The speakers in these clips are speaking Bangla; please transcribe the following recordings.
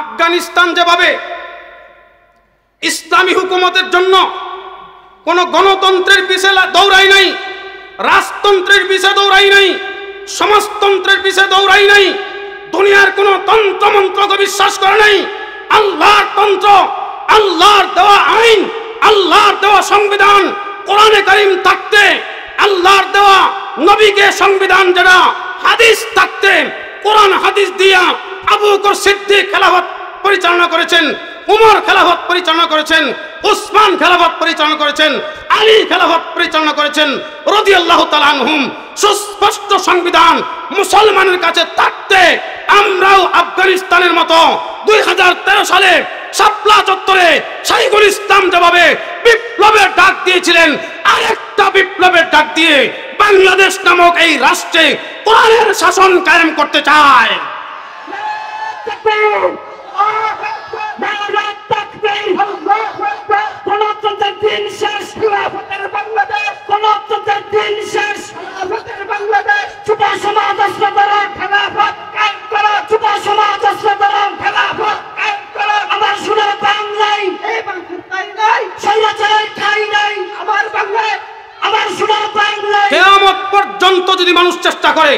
আফগানিস্তান যেভাবে ইসলামী হুকুমতের জন্য কোন গণতন্ত্রের পিছে দৌড়াই নাই, রাজতন্ত্রের পিছে দৌড়াই নাই, সমাজতন্ত্রের পিছে দৌড়াই নাই, দুনিয়ার কোন তন্ত্র মন্ত্রকে বিশ্বাস করে নাই। আল্লাহর তন্ত্র, আল্লাহর দেওয়া আইন, আল্লাহর দেওয়া সংবিধান কোরআনে কারীম থাকতে, আল্লাহর দেওয়া নবীকে সংবিধান যেটা হাদিস থাকতে, কোরআন হাদিস দিয়া আবু বকর সিদ্দিক খেলাফত পরিচালনা করেছেন, উমর খেলাফত পরিচালনা করেছেন, উসমান খেলাফত পরিচালনা করেছেন, আলী খেলাফত পরিচালনা করেছেন রাদিয়াল্লাহু তাআলা আনহুম। সুস্পষ্ট সংবিধান মুসলমানের কাছে থাকতে আমরাও আফগানিস্তানের মতো 2013 সালে শাপলা চত্বরে শাইখুল ইসলাম যেভাবে বিপ্লবের ডাক দিয়েছিলেন, আরেকটা বিপ্লবের ডাক দিয়ে বাংলাদেশ নামক এই রাষ্ট্রে কোরআনের শাসন কায়েম করতে চায়। কিয়ামত পর্যন্ত যদি মানুষ চেষ্টা করে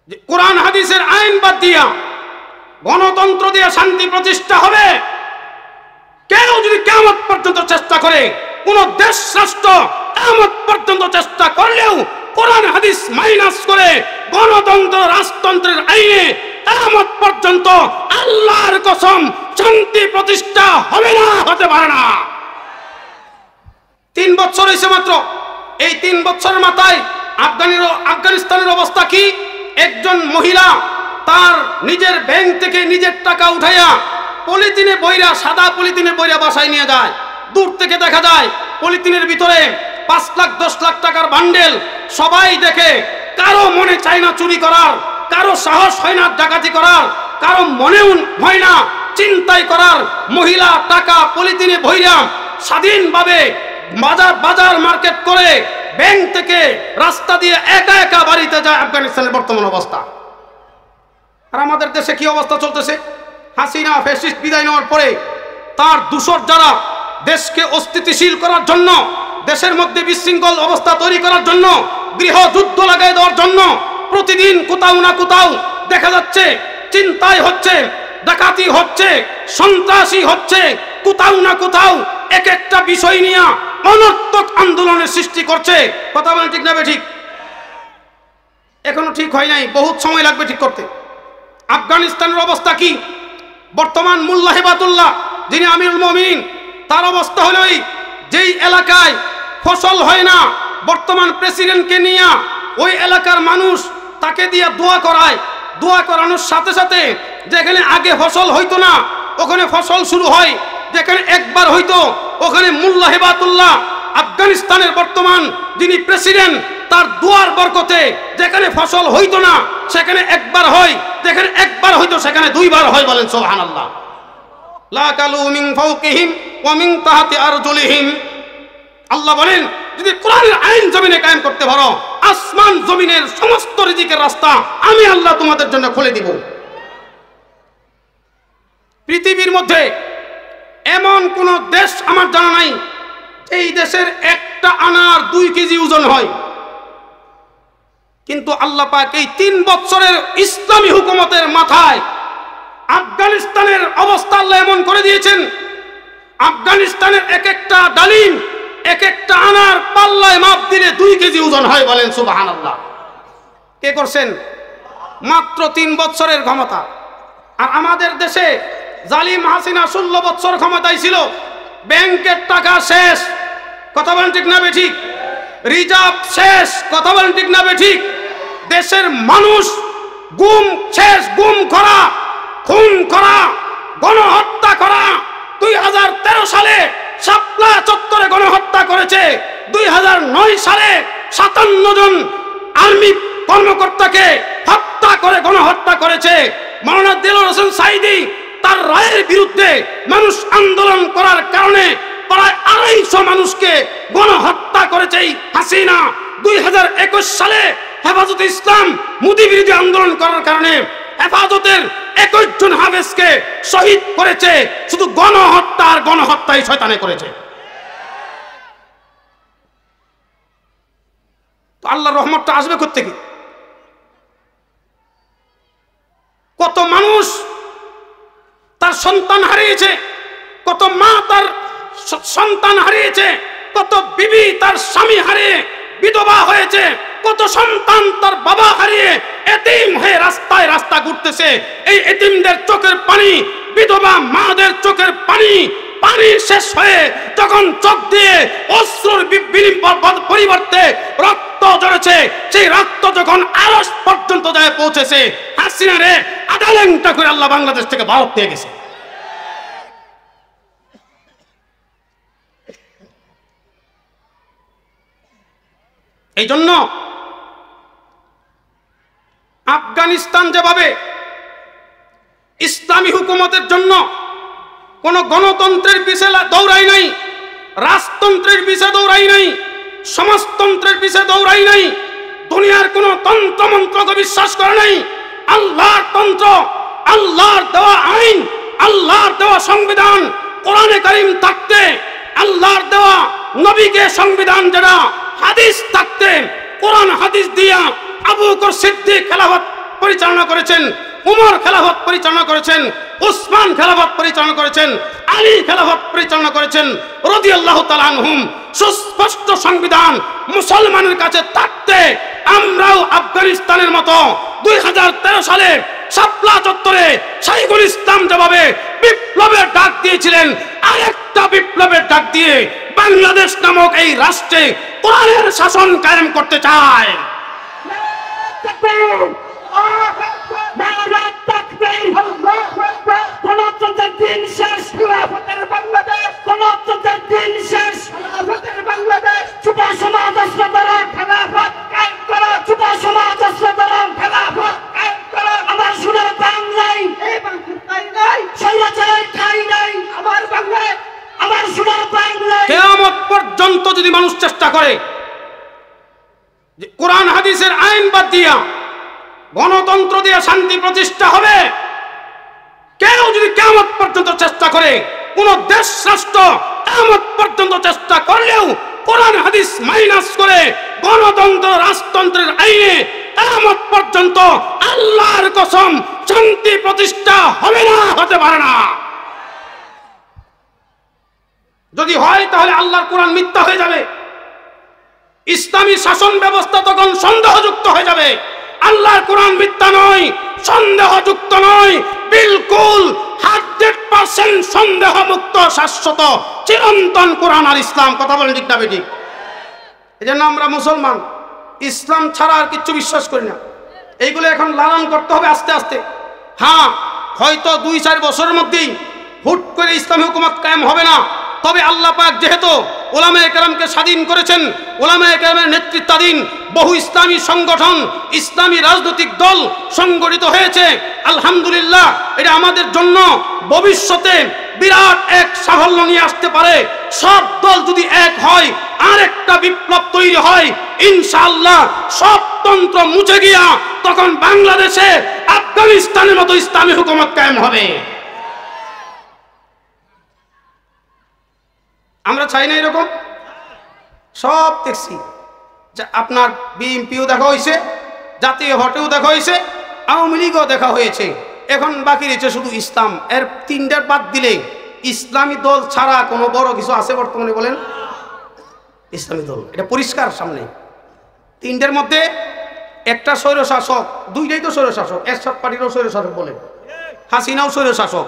যে কোরআন হাদিসের আইন বাদ দিয়া গণতন্ত্র দিয়ে শান্তি প্রতিষ্ঠা হবে, কেউ যদি কিয়ামত পর্যন্ত চেষ্টা করে, কোন দেশ রাষ্ট্র কিয়ামত পর্যন্ত চেষ্টা করলেও কোরআন হাদিস মাইনাস করে গণতন্ত্র রাজতন্ত্রের আইনে কিয়ামত পর্যন্ত আল্লাহর কসম শান্তি প্রতিষ্ঠা হবে না, হতে পারে না। 3 বছর হয়েছে মাত্র। এই 3 বছরের মাথায় আফগানিস্তানের অবস্থা কি? একজন মহিলা তার নিজের ব্যাংক থেকে নিজের টাকা উঠাইয়া পলিথিনে বইরা, সাদা পলিথিনে বইরা বাসায় নিয়ে যায়। দূর থেকে দেখা যায় পলিথিনের ভিতরে 5 লাখ 10 লাখ টাকার বান্ডেল। সবাই দেখে, কারো মনে চায় না চুরি করার, কারো সাহস হয় না ডাকাতি করার, কারো মনেও হয় না চিন্তাই করার। মহিলা টাকা পলিথিনে বইরা স্বাধীনভাবে বাজার মার্কেট করে ব্যাংক থেকে রাস্তা দিয়ে একা একা বাড়িতে যায়। আফগানিস্তানের বর্তমান অবস্থা। আর আমাদের দেশে কি অবস্থা চলতেছে? হাসিনা ফ্যাসিস্ট বিদায় নেওয়ার পরে তার দূষর যারা দেশকে অস্থিতিশীল করার জন্য, দেশের মধ্যে বিশৃঙ্খল অবস্থা তৈরি করার জন্য, গৃহযুদ্ধ লাগাই দেওয়ার জন্য প্রতিদিন কোথাও না কোথাও দেখা যাচ্ছে চিন্তাই হচ্ছে, ডাকাতি হচ্ছে, সন্ত্রাসী হচ্ছে, কোথাও না কোথাও এক একটা বিষয় নিয়ে অনর্থক আন্দোলনের সৃষ্টি করছে। কথা বলেন ঠিক না বেঠিক? এখনো ঠিক হয় নাই, বহুত সময় লাগবে ঠিক করতে। আফগানিস্তানের অবস্থা কি? বর্তমান মোল্লা হেবাতুল্লাহ যিনি আমিরুল মুমিনিন, তার অবস্থা হলো যেই এলাকায় ফসল হয় না, বর্তমান প্রেসিডেন্টকে নিয়ে ওই এলাকার মানুষ তাকে দিয়ে দোয়া করায়। দোয়া করানোর সাথে সাথে যেখানে আগে ফসল হইতো না ওখানে ফসল শুরু হয়, যেখানে একবার হইতো ওখানে মোল্লা হেবাতুল্লাহ আফগানিস্তানের বর্তমান যিনি প্রেসিডেন্ট, তার দোয়ার বরকতে যেখানে ফসল হইতো না সেখানে একবার হয়, যেখানে একবার হইতো সেখানে 2 বার হয়। বলেন সুবহানাল্লাহ। লা কালু মিন ফাওকিহিম ওয়া মিন তাহতি আরজুলিহিম। আল্লাহ বলেন, যদি কোরআনের আইন জমিনে কায়েম করতে পারো, আসমান জমিনের সমস্ত রিজিকের রাস্তা আমি আল্লাহ তোমাদের জন্য খুলে দিব। পৃথিবীর মধ্যে এমন কোন দেশ আমার জানা নাই এই দেশের একটা আনার 2 কেজি ওজন হয়, কিন্তু আল্লাহ পাক এই 3 বছরের ইসলামী হুকুমতের মাথায় আফগানিস্তানের অবস্থা আল্লাহ এমন করে দিয়েছেন। আফগানিস্তানের এক একটা ডালিম, এক একটা আনার পাল্লায় মাপ দিলে 2 কেজি ওজন হয়। বলেন সুবহানাল্লাহ। কে করছেন? মাত্র 3 বছরের ক্ষমতা। আর আমাদের দেশে জালিম হাসিনা 16 বছর ক্ষমতায় ছিল, ব্যাংকের টাকা শেষ। কথা বলেন ঠিক না বেঠিক? রিজার্ভ শেষ। কথা বলেন ঠিক না বেঠিক? দেশের মানুষ গুম শেষ, গুম করা, খুন করা, গণহত্যা করা। 2013 সালে শাপলা চত্বরে গণহত্যা করেছে। 2009 সালে 57 জন আর্মি কর্মকর্তাকে হত্যা করে গণহত্যা করেছে। মাওলানা দেলোয়ার হোসেন সাঈদী তার রায়ের বিরুদ্ধে মানুষ আন্দোলন করার কারণে প্রায় 250 মানুষকে গণহত্যা করেছে হাসিনা। 2021 সালে হেফাজতে ইসলাম মোদি বিরোধী আন্দোলন করার কারণে হেফাজতের 21 জন হাফেজকে শহীদ করেছে। শুধু গণহত্যা আর গণহত্যাই শয়তানে করেছে। তো আল্লাহর রহমতটা আসবে কোত্থেকে? কত মানুষ তার সন্তান হারিয়েছে, কত মা তার সন্তান হারিয়েছে, কত বিবি তার স্বামী হারিয়ে বিধবা হয়েছে, কত সন্তান তার বাবা হারিয়ে এতিম হয়ে রাস্তায় রাস্তা ঘুরতেছে। এই এতিমদের চোখের পানি, বিধবা মাদের চোখের পানি শেষ হয়ে যখন চোখ দিয়ে অশ্রুর পরিবর্তে রক্ত ঝরেছে, সেই রক্ত যখন আরশ পর্যন্ত যায় পৌঁছেছে, হাসিনা রে আদালেংটা করে আল্লাহ বাংলাদেশ থেকে ভারত দিয়ে গেছে। এই জন্য আফগানিস্তান যেভাবে ইসলামী হুকুমতের জন্য কোন গণতন্ত্রের পিছে দৌড়াই নাই, রাজতন্ত্রের পিছে দৌড়াই নাই, সমাজতন্ত্রের পিছে দৌড়াই নাই, দুনিয়ার কোন তন্ত্রমন্ত্রকে বিশ্বাস করে নাই। আল্লাহর তন্ত্র, আল্লাহর দেওয়া আইন, আল্লাহর দেওয়া সংবিধান, কোরআনে কারিম থাকতে, আল্লাহর দেওয়া নবীকে সংবিধান যেটা, হাদিস থাকতে, কোরআন হাদিস দিয়া আবু বকর সিদ্দিক খেলাফত পরিচালনা করেছেন, উমর খেলাফত পরিচালনা করেছেন, উসমান খেলাফত পরিচালনা করেছেন, আলী খেলাফত পরিচালনা করেছেন রাদিয়াল্লাহু তাআলা আনহুম। সুস্পষ্ট সংবিধান মুসলমানের কাছে থাকতে আমরাও আফগানিস্তানের মতো 2013 সালে শাপলা চত্বরে শাইখুল ইসলাম যেভাবে বিপ্লবের ডাক দিয়েছিলেন, আরেকটা বিপ্লবের ডাক দিয়ে বাংলাদেশ নামক এই রাষ্ট্রে কোরআনের শাসন কায়েম করতে চায়। কিয়ামত পর্যন্ত যদি মানুষ চেষ্টা করে যে কোরআন হাদিসের আইন বাদ দিয়া গণতন্ত্র দিয়ে শান্তি প্রতিষ্ঠা হবে, কেউ যদি কিয়ামত পর্যন্ত চেষ্টা করে, কোন দেশ রাষ্ট্র কিয়ামত পর্যন্ত চেষ্টা করলেও কোরআন হাদিস মাইনাস করে গণতন্ত্র রাজতন্ত্রের আইনে কিয়ামত পর্যন্ত আল্লাহর কসম শান্তি প্রতিষ্ঠা হবে না, হতে পারে না। যদি হয় তাহলে আল্লাহর কোরআন মিথ্যা হয়ে যাবে, ইসলামী শাসন ব্যবস্থা তখন সন্দেহযুক্ত হয়ে যাবে। আল্লাহর কোরআন মিথ্যা নয়, সন্দেহযুক্ত নয়, বিলকুল 100% সন্দেহ মুক্ত, শাশ্বত চিরন্তন কোরআন আর ইসলাম। কথা বলেন ঠিক না বেঠিক? এই জন্য আমরা মুসলমান ইসলাম ছাড়া আর কিচ্ছু বিশ্বাস করি না। এইগুলো এখন লালন করতে হবে আস্তে আস্তে। হ্যাঁ, হয়তো 2-4 বছরের মধ্যেই হুট করে ইসলামী হুকুমত কায়েম হবে না, তবে আল্লাহ পাক যেহেতু উলামায়ে কেরামকে স্বাধীন করেছেন, উলামায়ে কেরামের নেতৃত্বাধীন বহু ইসলামী সংগঠন, ইসলামী রাজনৈতিক দল সংগঠিত হয়েছে। আলহামদুলিল্লাহ, এটা আমাদের জন্য ভবিষ্যতে বিরাট এক সাফল্য নিয়ে আসতে পারে। সব দল যদি এক হয়, আরেকটা বিপ্লব তৈরি হয়, ইনশাআল্লাহ সব তন্ত্র মুছে গিয়া তখন বাংলাদেশে আফগানিস্তানের মতো ইসলামী হুকুমত কায়েম হবে। আমরা চাই না এরকম? সব দেখছি, আপনার বিএনপিও দেখা হয়েছে, জাতীয় হটেও দেখা হয়েছে, আওয়ামী লীগও দেখা হয়েছে, এখন বাকি রয়েছে শুধু ইসলাম। এর 3টার বাদ দিলে ইসলামী দল ছাড়া কোনো বড় কিছু আছে বর্তমানে? বলেন, ইসলামী দল এটা পরিষ্কার সামনে। 3টার মধ্যে একটা স্বৈরশাসক, 2টাই তো স্বৈরশাসক। এরশাদ পার্টিরও স্বৈরশাসক বলে, হাসিনাও স্বৈরশাসক।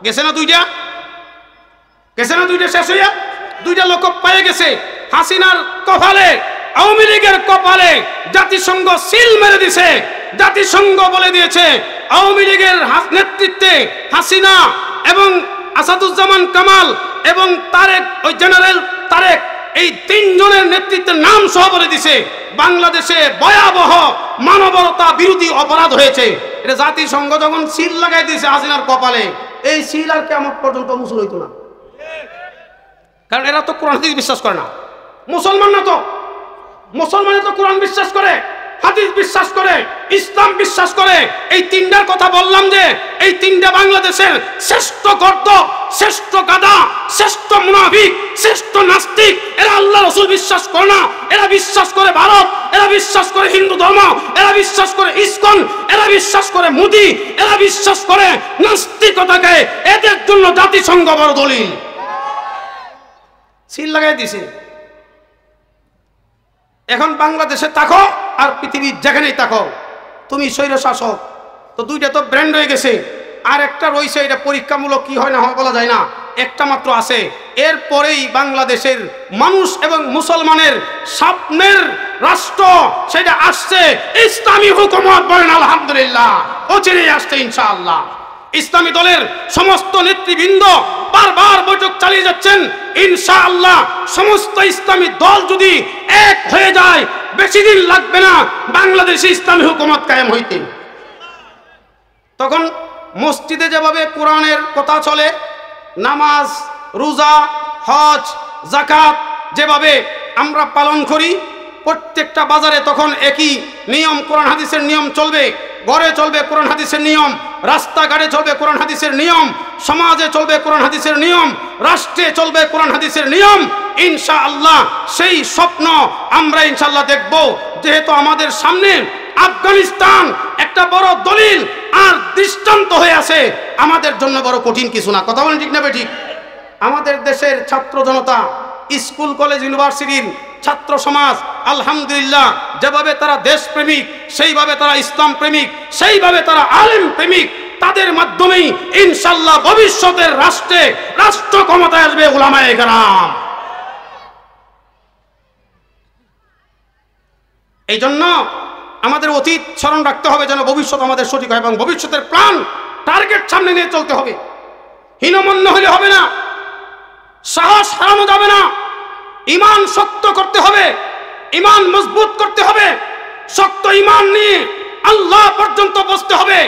গেছে না 2টা? গেছে না 2টা? শেষ হইয়া 2টা লোক পায়ে গেছে। হাসিনার কপালে, আওয়ামী লীগের কপালে জাতিসংঘ সিল মেরে দিছে। জাতিসংঘ বলে দিয়েছে আওয়ামী লীগের নেতৃত্বে হাসিনা এবং আসাদুজ্জামান কামাল এবং তারেক, ওই জেনারেল তারেক, এই 3 জনের নেতৃত্বের নাম সহ বলে দিছে বাংলাদেশে ভয়াবহ মানবতা বিরোধী অপরাধ হয়েছে। এটা জাতিসংঘ যখন সিল লাগাই দিয়েছে হাসিনার কপালে, এই সিল আর কিয়ামত পর্যন্ত মুছল হইতো না। কারণ এরা তো কোরআন হাদিস বিশ্বাস করে না। মুসলমান না তো, মুসলমানে তো কোরআন বিশ্বাস করে, হাদিস বিশ্বাস করে, ইসলাম বিশ্বাস করে। এই তিনটার কথা বললাম যে এই তিনটা বাংলাদেশের শ্রেষ্ঠ গর্দ, শ্রেষ্ঠ গাদা, শ্রেষ্ঠ মুনাফিক, শ্রেষ্ঠ নাস্তিক। এরা আল্লাহ রাসূল বিশ্বাস করে না, এরা বিশ্বাস করে ভারত, এরা বিশ্বাস করে হিন্দু ধর্ম, এরা বিশ্বাস করে ইসকন, এরা বিশ্বাস করে মোদি, এরা বিশ্বাস করে নাস্তিকতাকে। এদের জন্য জাতিসংঘ বড় দলিল সিল লাগাই দিছে। এখন বাংলাদেশে থাকো আর পৃথিবীর যেখানেই থাকো তুমি স্বৈর শাসক। তো দুইটা তো ব্র্যান্ড হয়ে গেছে, আর একটা রয়েছে, এটা পরীক্ষামূলক কি হয় না হয় বলা যায় না, একটা মাত্র আছে। এরপরেই বাংলাদেশের মানুষ এবং মুসলমানের স্বপ্নের রাষ্ট্র সেটা আসছে, ইসলামী হুকুমত। বলেন আলহামদুলিল্লাহ, অচিরেই আসছে ইনশাআল্লাহ। ইসলামী দলের সমস্ত নেতৃবৃন্দ বারবার বৈঠক চালিয়ে যাচ্ছেন। ইনশাআল্লাহ সমস্ত ইসলামী দল যদি এক হয়ে যায় বেশি দিন লাগবে না বাংলাদেশে ইসলামী হুকুমত কায়েম হইতে। তখন মসজিদে যেভাবে কোরআনের কথা চলে, নামাজ, রোজা, হজ, যাকাত যেভাবে আমরা পালন করি, প্রত্যেকটা বাজারে তখন একই নিয়ম, কোরআন হাদিসের নিয়ম চলবে। ঘরে চলবে কোরআন হাদিসের নিয়ম, রাস্তাঘাটে চলবে কোরআন হাদিসের নিয়ম, সমাজে চলবে কোরআন হাদিসের নিয়ম, রাষ্ট্রে চলবে কোরআন হাদিসের নিয়ম। ইনশাআল্লাহ সেই স্বপ্ন আমরা ইনশাআল্লাহ দেখব। যেহেতু আমাদের সামনে আফগানিস্তান একটা বড় দলিল আর দৃষ্টান্ত হয়ে আছে, আমাদের জন্য বড় কঠিন কিছু না। কথা বলেন ঠিক না বেঠিক? আমাদের দেশের ছাত্র জনতা, স্কুল কলেজ ইউনিভার্সিটির ছাত্র সমাজ আলহামদুলিল্লাহ যেভাবে তারা দেশপ্রেমিক, সেইভাবে তারা ইসলাম প্রেমিক, সেইভাবে তারা আলেম প্রেমিক। তাদের মাধ্যমেই ইনশাআল্লাহ ভবিষ্যতের রাষ্ট্রে রাষ্ট্র ক্ষমতায় আসবে উলামায়ে কেরাম। এই জন্য আমাদের অতীত স্মরণ রাখতে হবে যেন ভবিষ্যৎ আমাদের সঠিক হয়, এবং ভবিষ্যতের প্ল্যান টার্গেট সামনে নিয়ে চলতে হবে। হীনমন্য হলে হবে না, সাহস হারানো যাবে না, ঈমান শক্ত করতে হবে, ঈমান মজবুত করতে হবে। শক্ত ঈমান নিয়ে আল্লাহ পর্যন্ত বসতে হবে।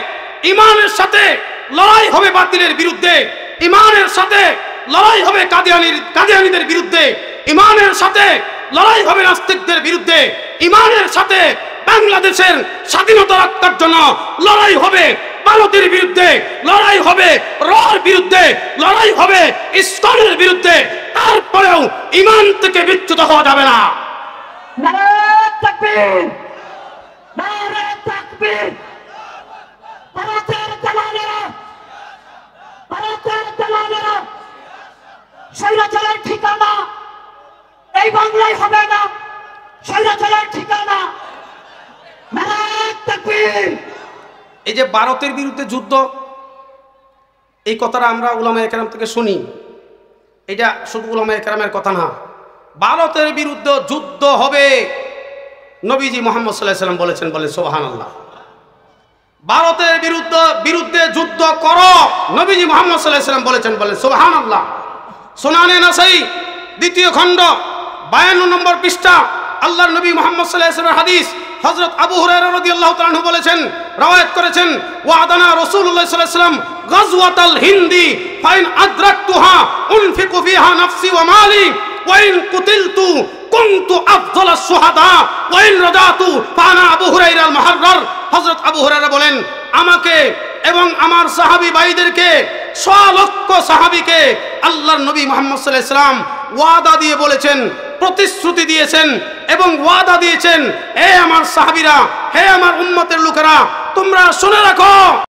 ঈমানের সাথে লড়াই হবে বাতিলের বিরুদ্ধে, ঈমানের সাথে লড়াই হবে কাদিয়ানীদের বিরুদ্ধে, ঈমানের সাথে লড়াই হবে নাস্তিকদের বিরুদ্ধে, ঈমানের সাথে বাংলাদেশের স্বাধীনতা রক্ষার জন্য লড়াই হবে ভারতের বিরুদ্ধে, লড়াই হবে রর বিরুদ্ধে, লড়াই হবে ইসকনের বিরুদ্ধে। তারপরেও ঈমান থেকে বিচ্যুত হওয়া যাবে না। নারে তাকবীর, নারে তাকবীর। ভারতের দালালেরা, ভারতের দালালেরা স্বৈরাচারের ঠিকানা এই বাংলায় হবে না, স্বৈরাচারের ঠিকানা। নারে তাকবীর। এই যে ভারতের বিরুদ্ধে যুদ্ধ, এই কথাটা আমরা উলামায়ে কেরাম থেকে শুনি। এটা শুধু উলামায়ে কেরামের কথা না, ভারতের বিরুদ্ধে যুদ্ধ হবে নবীজি মুহাম্মদ সাল্লাল্লাহু আলাইহি ওয়াসাল্লাম বলেছেন। বলে সুবহানাল্লাহ। ভারতের বিরুদ্ধে যুদ্ধ করো, নবীজি মুহাম্মদ সাল্লাল্লাহু আলাইহি ওয়াসাল্লাম বলেছেন। বলে সুবহানাল্লাহ। সুনানে নাসাই 2য় খণ্ড 52 নম্বর পৃষ্ঠা আল্লাহর নবী মুহাম্মদ সাল্লাল্লাহু আলাইহি ওয়াসাল্লামের হাদিস হযরত আবু হুরায়রা রাদিয়াল্লাহু তাআলা আনহু বলেছেন, রওয়ায়াত করেছেন, ওয়াদানা রাসূলুল্লাহ সাল্লাল্লাহু আলাইহি ওয়াসাল্লাম গাজওয়াতাল হিন্দি ফাইন আদরাকতুহা উনফিকু ফিহা নাফসি ওয়া মালি ওয়া ইন কুতিলতু কুনতু আফযালাস শুহাদা ওয়া ইন রাজাতু ফানা আবু হুরায়রাল মুহাররার। হযরত আবু হুরায়রা বলেন, আমাকে এবং আমার সাহাবী ভাইদেরকে 100 লক্ষ সাহাবীকে আল্লাহর নবী মুহাম্মদ সাল্লাল্লাহু আলাইহি ওয়াসাল্লাম ওয়াদা দিয়ে বলেছেন, প্রতিশ্রুতি দিয়েছেন এবং ওয়াদা দিয়েছেন, হে আমার সাহাবীরা, হে আমার উম্মতের লোকেরা, তোমরা শুনে রাখো